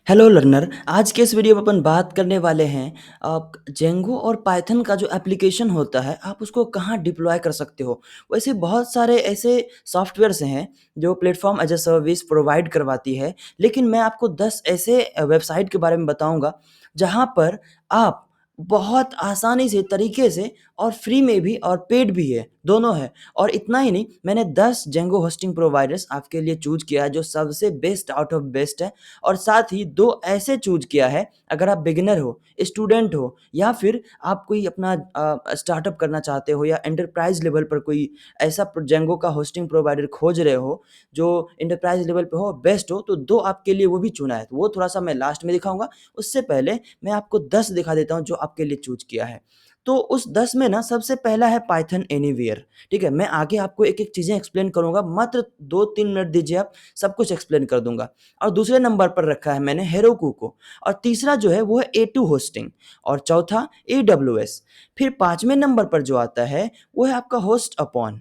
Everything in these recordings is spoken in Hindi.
हेलो लर्नर, आज के इस वीडियो में अपन बात करने वाले हैं जेंगो और पाइथन का जो एप्लीकेशन होता है आप उसको कहाँ डिप्लॉय कर सकते हो। वैसे बहुत सारे ऐसे सॉफ्टवेयर्स हैं जो platform as a service provide करवाती है, लेकिन मैं आपको 10 ऐसे वेबसाइट के बारे में बताऊंगा जहाँ पर आप बहुत आसानी से तरीके से और फ्री में भी और पेड भी है, दोनों है। और इतना ही नहीं, मैंने 10 जेंगो होस्टिंग प्रोवाइडर्स आपके लिए चूज किया है जो सबसे बेस्ट आउट ऑफ बेस्ट है। और साथ ही 2 ऐसे चूज़ किया है, अगर आप बिगिनर हो, स्टूडेंट हो या फिर आप कोई अपना स्टार्टअप करना चाहते हो या एंटरप्राइज़ लेवल पर कोई ऐसा जेंगो का होस्टिंग प्रोवाइडर खोज रहे हो, जो एंटरप्राइज़ लेवल पे हो, बेस्ट हो, तो 2 आपके लिए वो भी चुना है। तो वो थोड़ा-सा मैं लास्ट में दिखाऊँगा। उससे पहले मैं आपको 10 दिखा देता हूँ जो आपके लिए चूज़ किया है। तो उस 10 में ना सबसे पहला है पाइथन एनीवेयर, ठीक है? मैं आगे आपको एक-एक चीज़ें एक्सप्लेन करूँगा, मात्र 2-3 मिनट दीजिए आप, सब कुछ एक्सप्लेन कर दूँगा। और दूसरे नंबर पर रखा है मैंने हेरोकू को, और तीसरा जो है वो है ए2 होस्टिंग, और चौथा एडब्ल्यूएस। फिर 5वें नंबर पर जो आता है वो है आपका होस्ट अपॉन,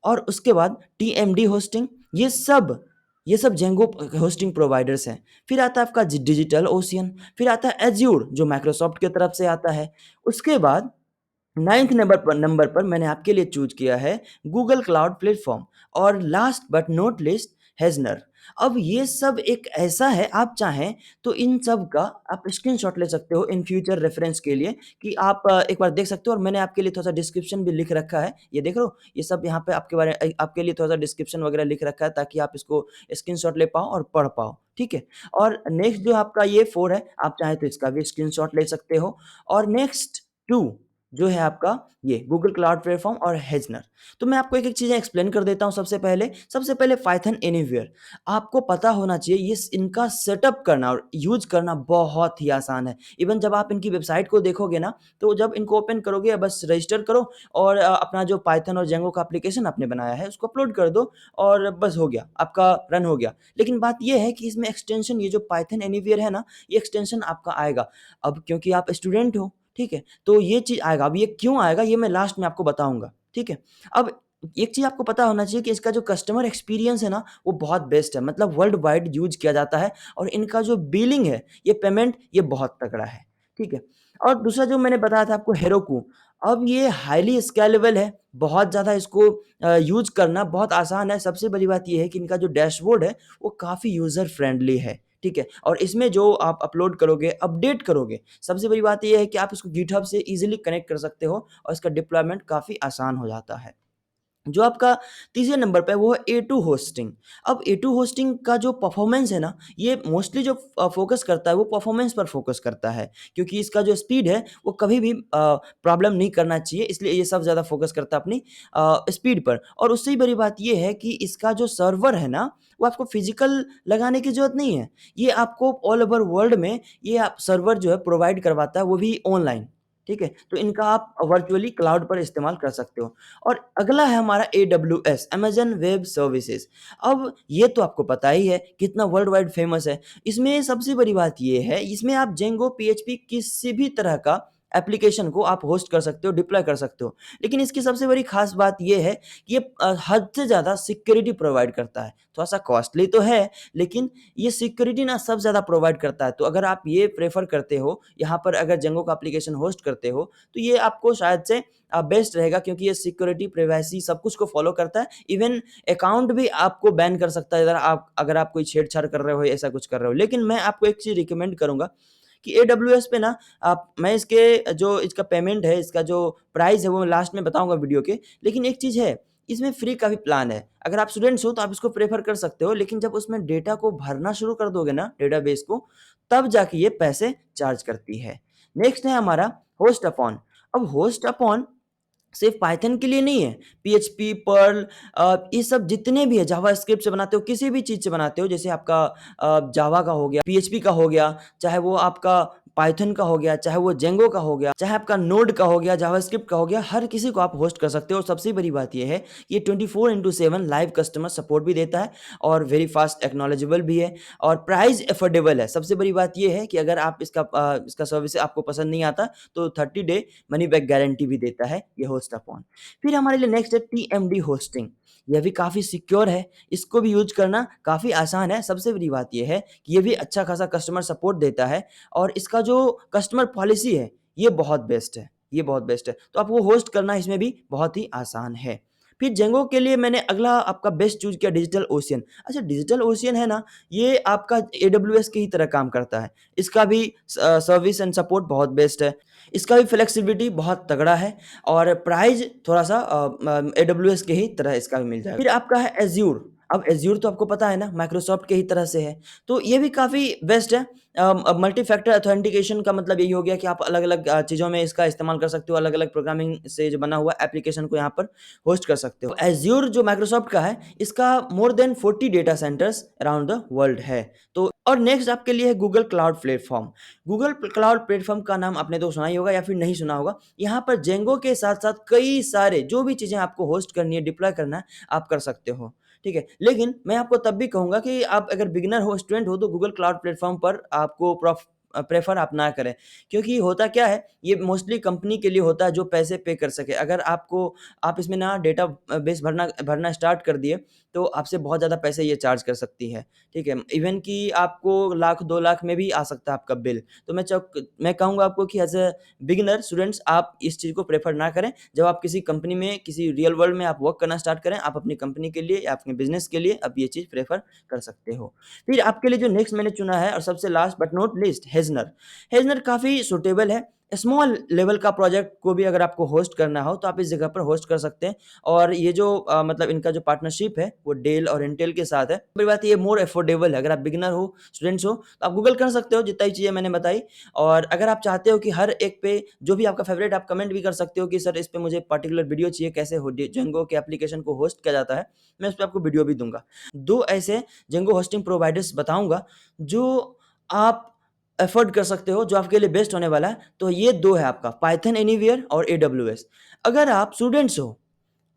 और उसके बाद टीएमडी होस्टिंग। ये सब जेंगो होस्टिंग प्रोवाइडर्स हैं। फिर आता है आपका डिजिटल ओशियन, फिर आता है एज्योर जो माइक्रोसॉफ्ट की तरफ से आता है। उसके बाद 9th नंबर पर मैंने आपके लिए चूज़ किया है गूगल क्लाउड प्लेटफ़ॉर्म, और लास्ट बट नॉट लीस्ट हेज़नर। अब ये सब एक ऐसा है, आप चाहें तो इन सब का आप स्क्रीनशॉट ले सकते हो इन फ्यूचर रेफ़रेंस के लिए, कि आप एक बार देख सकते हो। और मैंने आपके लिए थोड़ा-सा डिस्क्रिप्शन भी लिख रखा है। ये देख रहे हो? ये सब यहाँ पे आपके लिए थोड़ा-सा डिस्क्रिप्शन वगैरह लिख रखा है ताकि आप इसको स्क्रीनशॉट ले पाओ और पढ़ पाओ, ठीक है? और नेक्स्ट जो आपका ये 4 है, आप चाहें तो इसका भी स्क्रीनशॉट ले सकते हो। और नेक्स्ट 2 जो है आपका ये गूगल क्लाउड प्लेटफ़ॉर्म और हेज़नर। तो मैं आपको एक-एक चीज़ें एक्सप्लेन कर देता हूँ सबसे पहले पाइथन एनीवेयर। आपको पता होना चाहिए ये इनका सेटअप करना और यूज़ करना बहुत ही आसान है। इवन जब आप इनकी वेबसाइट को देखोगे ना, तो जब इनको ओपन करोगे बस रजिस्टर करो और अपना जो पाइथन और जेंगो का एप्लीकेशन आपने बनाया है उसको अपलोड कर दो और बस हो गया, आपका रन हो गया। लेकिन बात ये है कि इसमें एक्सटेंशन, ये जो पाइथन एनीवेयर है ना, ये एक्सटेंशन आपका आएगा। अब क्योंकि आप स्टूडेंट हो, ठीक है? तो ये चीज़ आएगा। अब ये क्यों आएगा ये मैं लास्ट में आपको बताऊँगा, ठीक है? अब एक चीज़ आपको पता होना चाहिए कि इसका जो कस्टमर एक्सपीरियंस है ना, वो बहुत बेस्ट है। मतलब वर्ल्ड वाइड यूज़ किया जाता है, और इनका जो बिलिंग है, ये पेमेंट ये बहुत तगड़ा है, ठीक है? और दूसरा जो मैंने बताया था आपको हेरोकू, अब ये हाइली स्केलेबल है, बहुत ज़्यादा इसको यूज़ करना बहुत आसान है। सबसे बड़ी बात ये है कि इनका जो डैशबोर्ड है, वो काफ़ी यूज़र फ्रेंडली है, ठीक है? और इसमें जो आप अपलोड करोगे, अपडेट करोगे, सबसे बड़ी बात ये है कि आप इसको गिटहब से ईज़िली कनेक्ट कर सकते हो और इसका डिप्लॉयमेंट काफ़ी आसान हो जाता है। जो आपका तीसरे नंबर पे है वो है ए2 होस्टिंग। अब ए2 होस्टिंग का जो परफॉर्मेंस है ना, ये मोस्टली जो फ़ोकस करता है वो परफॉर्मेंस पर फ़ोकस करता है, क्योंकि इसका जो स्पीड है वो कभी भी प्रॉब्लम नहीं करना चाहिए, इसलिए ये सब ज़्यादा फ़ोकस करता है अपनी स्पीड पर। और उससे ही बड़ी बात ये है कि इसका जो सर्वर है ना, वो आपको फिज़िकल लगाने की ज़रूरत नहीं है। ये आपको ऑल ओवर वर्ल्ड में ये आप सर्वर जो है प्रोवाइड करवाता है, वो भी ऑनलाइन, ठीक है? तो इनका आप वर्चुअली क्लाउड पर इस्तेमाल कर सकते हो। और अगला है हमारा एडब्ल्यूएस, अमेज़न वेब सर्विसेज़। अब ये तो आपको पता ही है कितना वर्ल्ड वाइड फ़ेमस है। इसमें सबसे बड़ी बात ये है, इसमें आप जेंगो, पीएचपी किसी भी तरह का एप्लीकेशन को आप होस्ट कर सकते हो, डिप्लॉय कर सकते हो। लेकिन इसकी सबसे बड़ी ख़ास बात ये है कि ये हद से ज़्यादा सिक्योरिटी प्रोवाइड करता है। थोड़ा-सा कॉस्टली तो है, लेकिन ये सिक्योरिटी ना सब ज़्यादा प्रोवाइड करता है। तो अगर आप ये प्रेफ़र करते हो, यहाँ पर अगर जेंगो का एप्लीकेशन होस्ट करते हो, तो ये आपको शायद से बेस्ट रहेगा, क्योंकि ये सिक्योरिटी, प्राइवेसी सब कुछ को फ़ॉलो करता है। इवन अकाउंट भी आपको बैन कर सकता है अगर आप कोई छेड़छाड़ कर रहे हो, ऐसा कुछ कर रहे हो। लेकिन मैं आपको एक चीज़ रिकमेंड करूँगा कि एडब्ल्यूएस पे ना आप मैं इसके जो इसका पेमेंट है, इसका जो प्राइस है वो मैं लास्ट में बताऊँगा वीडियो के। लेकिन एक चीज़ है, इसमें फ्री का भी प्लान है। अगर आप स्टूडेंट्स हो तो आप इसको प्रेफ़र कर सकते हो, लेकिन जब उसमें डेटा को भरना शुरू कर दोगे ना, डेटाबेस को, तब जाके ये पैसे चार्ज करती है। नेक्स्ट है हमारा होस्ट अपॉन। अब होस्ट अपॉन सिर्फ पाइथन के लिए नहीं है, पीएचपी, पर्ल, ये सब जितने भी है, जावास्क्रिप्ट से बनाते हो, किसी भी चीज़ से बनाते हो, जैसे आपका जावा का हो गया, पीएचपी का हो गया, चाहे वो आपका पाइथन का हो गया, चाहे वो जेंगो का हो गया, चाहे आपका नोड का हो गया, जावास्क्रिप्ट का हो गया, हर किसी को आप होस्ट कर सकते हो। और सबसे बड़ी बात ये है, ये 24/7 लाइव कस्टमर सपोर्ट भी देता है, और वेरी फास्ट एक्नॉलेजेबल भी है, और प्राइस अफोर्डेबल है। सबसे बड़ी बात ये है कि अगर आप इसका सर्विस आपको पसंद नहीं आता, तो 30 डे मनी बैक गारंटी भी देता है ये होस्ट अपॉन। फिर हमारे लिए नेक्स्ट है टीएमडी होस्टिंग। यह भी काफ़ी सिक्योर है, इसको भी यूज़ करना काफ़ी आसान है। सबसे बड़ी बात ये है कि ये भी अच्छा खासा कस्टमर सपोर्ट देता है और इसका जो कस्टमर पॉलिसी है, ये बहुत बेस्ट है, ये बहुत बेस्ट है। तो आपको होस्ट करना इसमें भी बहुत ही आसान है। फिर जेंगो के लिए मैंने अगला आपका बेस्ट चूज़ किया डिजिटल ओशियन। अच्छा, डिजिटल ओशियन है ना, ये आपका एडब्ल्यूएस की ही तरह काम करता है। इसका भी सर्विस एंड सपोर्ट बहुत बेस्ट है। इसका भी फ्लेक्सिबिलिटी बहुत तगड़ा है और प्राइस थोड़ा-सा एडब्ल्यूएस के ही तरह इसका भी मिल जाएगा। फिर आपका है एज़्योर। अब एज़्योर तो आपको पता है ना, माइक्रोसॉफ्ट के ही तरह से है, तो ये भी काफ़ी बेस्ट है। मल्टी फैक्टर ऑथेंटिकेशन का मतलब यही हो गया कि आप अलग-अलग चीज़ों में इसका इस्तेमाल कर सकते हो, अलग-अलग प्रोग्रामिंग से जो बना हुआ एप्लीकेशन को यहाँ पर होस्ट कर सकते हो। एज़्योर जो माइक्रोसॉफ्ट का है, इसका more than 40 data centres around the world है। तो और नेक्स्ट आपके लिए है Google cloud platform. Google cloud platform का नाम आपने तो सुना ही होगा या फिर नहीं सुना होगा। यहाँ पर जेंगो के साथ-साथ कई सारे जो भी चीज़ें आपको होस्ट करनी है, डिप्लॉय करना है, आप कर सकते हो। ठीक है? लेकिन मैं आपको तब भी कहूँगा कि आप अगर बिगिनर हो, स्टूडेंट हो, तो गूगल क्लाउड प्लेटफ़ॉर्म पर आपको प्रेफ़र आप ना करें। क्योंकि होता क्या है, ये मोस्टली कंपनी के लिए होता है जो पैसे पे कर सके। अगर आप इसमें ना डेटा बेस भरना भरना स्टार्ट कर दिए, तो आपसे बहुत ज़्यादा पैसे ये चार्ज कर सकती है। ठीक है? इवन कि आपको लाख 2 लाख में भी आ सकता है आपका बिल। तो मैं कहूँगा आपको कि एज़ अ बिगिनर स्टूडेंट्स आप इस चीज़ को प्रेफ़र ना करें। जब आप किसी कंपनी में, किसी रियल वर्ल्ड में आप वर्क करना स्टार्ट करें, आप अपनी कंपनी के लिए या अपने बिज़नेस के लिए आप ये चीज़ प्रेफ़र कर सकते हो। फिर आपके लिए जो नेक्स्ट मैंने चुना है और सबसे लास्ट बट नॉट लीस्ट हेज़नर। हेज़नर काफ़ी सूटेबल है। स्मॉल लेवल का प्रोजेक्ट को भी अगर आपको होस्ट करना हो, तो आप इस जगह पर होस्ट कर सकते हैं और ये जो मतलब इनका जो पार्टनरशिप है, वो डेल और इंटेल के साथ है। बड़ी बात है, ये मोर अफोर्डेबल है। अगर आप बिगिनर हो, स्टूडेंट्स हो, तो आप गूगल कर सकते हो जितना ही चीज़ें मैंने बताई और अगर आप चाहते हो कि हर एक पे जो भी आपका फ़ेवरेट आप कमेंट भी कर सकते हो कि सर इस पे मुझे पर्टिकुलर वीडियो चाहिए कैसे हो जेंगो के एप्लीकेशन को होस्ट किया जाता है, मैं उस पे आपको वीडियो भी दूँगा। 2 ऐसे जेंगो होस्टिंग प्रोवाइडर्स बताऊँगा जो आप अफ़ोर्ड कर सकते हो, जो आपके लिए बेस्ट होने वाला है। तो ये 2 है आपका पाइथन एनीवेयर और एडब्ल्यूएस। अगर आप स्टूडेंट्स हो,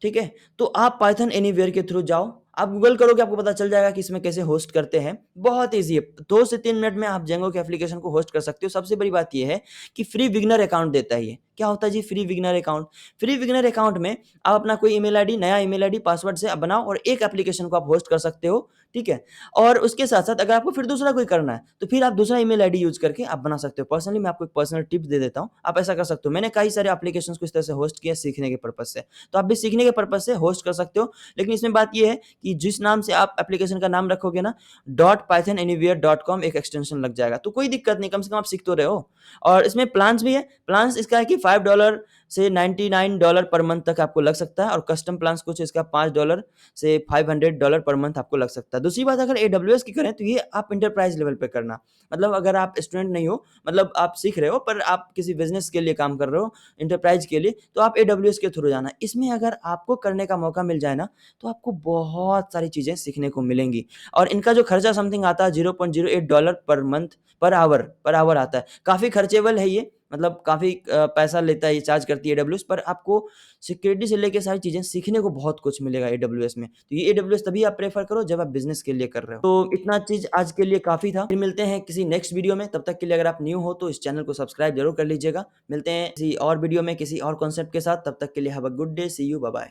ठीक है? तो आप पाइथन एनीवेयर के थ्रू जाओ। आप गूगल करोगे आपको पता चल जाएगा कि इसमें कैसे होस्ट करते हैं। बहुत ईज़ी है। 2 से 3 मिनट में आप जेंगो के एप्लीकेशन को होस्ट कर सकते हो। सबसे बड़ी बात ये है कि फ्री बिगिनर अकाउंट देता है ये। क्या होता है जी free beginner account? Free beginner account में आप अपना कोई ईमेल आईडी, नया ईमेल आईडी पासवर्ड से आप बनाओ और एक एप्लीकेशन को आप होस्ट कर सकते हो, ठीक है? और उसके साथ-साथ अगर आपको फिर दूसरा कोई करना है, तो फिर आप दूसरा ईमेल आईडी यूज़ करके आप बना सकते हो। पर्सनली मैं आपको एक पर्सनल टिप दे देता हूँ। आप ऐसा कर सकते हो। मैंने कई सारे एप्लीकेशंस को इस तरह से होस्ट किया सीखने के पर्पज़ से। तो आप भी सीखने के पर्पज़ से होस्ट कर सकते हो। लेकिन इसमें बात ये है कि जिस नाम से आप एप्लीकेशन का नाम रखोगे ना .pythonanywhere.com एक एक्सटेंशन लग जाएगा। तो कोई दिक्कत नहीं, कम से कम आप सीख तो रहे हो। और इसमें प्लान्स भी है। प्लान्स इसका है कि $5 से $99 पर मंथ तक आपको लग सकता है और कस्टम प्लान्स कुछ इसका $5 से $500 पर मंथ आपको लग सकता है। दूसरी बात अगर एडब्ल्यूएस की करें तो ये आप एंटरप्राइज़ लेवल पे करना। मतलब अगर आप स्टूडेंट नहीं हो, मतलब आप सीख रहे हो पर आप किसी बिज़नेस के लिए काम कर रहे हो, एंटरप्राइज़ के लिए, तो आप एडब्ल्यूएस के थ्रू जाना। इसमें अगर आपको करने का मौका मिल जाए ना, तो आपको बहुत सारी चीज़ें सीखने को मिलेंगी और इनका जो खर्चा समथिंग आता है $0.08 पर मंथ पर आवर आता है। काफ़ी खर्चेबल है ये, मतलब काफ़ी पैसा लेता है, ये चार्ज करती है एडब्ल्यूएस पर आपको सिक्योरिटी से लेके सारी चीज़ें सीखने को बहुत कुछ मिलेगा एडब्ल्यूएस में। तो ये एडब्ल्यूएस तभी आप प्रेफ़र करो जब आप बिज़नेस के लिए कर रहे हो। तो इतना चीज़ आज के लिए काफ़ी था। फिर मिलते हैं किसी नेक्स्ट वीडियो में, तब तक के लिए अगर आप न्यू हो तो इस चैनल को सब्सक्राइब ज़रूर कर लीजिएगा। मिलते हैं किसी और वीडियो में किसी और कॉन्सेप्ट के साथ, तब तक के लिए have a good day, see you, bye bye.